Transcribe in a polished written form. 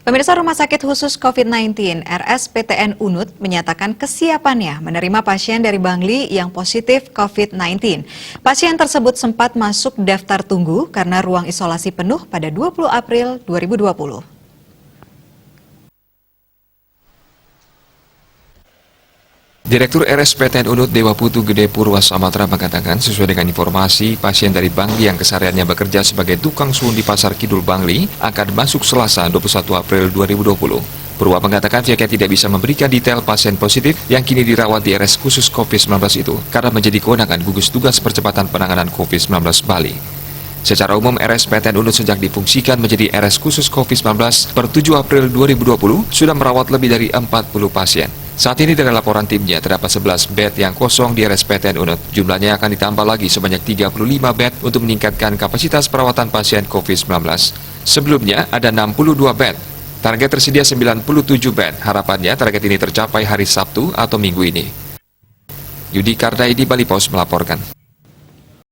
Pemirsa, Rumah Sakit Khusus COVID-19 RSPTN Unut menyatakan kesiapannya menerima pasien dari Bangli yang positif COVID-19. Pasien tersebut sempat masuk daftar tunggu karena ruang isolasi penuh pada 20 April 2020. Direktur RSPTN Unut Dewa Putu Gede Purwa Samatra mengatakan sesuai dengan informasi, pasien dari Bangli yang kesehariannya bekerja sebagai tukang sun di Pasar Kidul Bangli akan masuk Selasa 21 April 2020. Purwa mengatakan pihaknya tidak bisa memberikan detail pasien positif yang kini dirawat di RS khusus COVID-19 itu karena menjadi kewenangan gugus tugas percepatan penanganan COVID-19 Bali. Secara umum, RSPTN Unut sejak difungsikan menjadi RS khusus COVID-19 per 7 April 2020 sudah merawat lebih dari 40 pasien. Saat ini dari laporan timnya terdapat 11 bed yang kosong di RSPTN Unut. Jumlahnya akan ditambah lagi sebanyak 35 bed untuk meningkatkan kapasitas perawatan pasien COVID-19. Sebelumnya ada 62 bed. Target tersedia 97 bed. Harapannya target ini tercapai hari Sabtu atau Minggu ini. Yudi Kardaidi, Bali Pos melaporkan.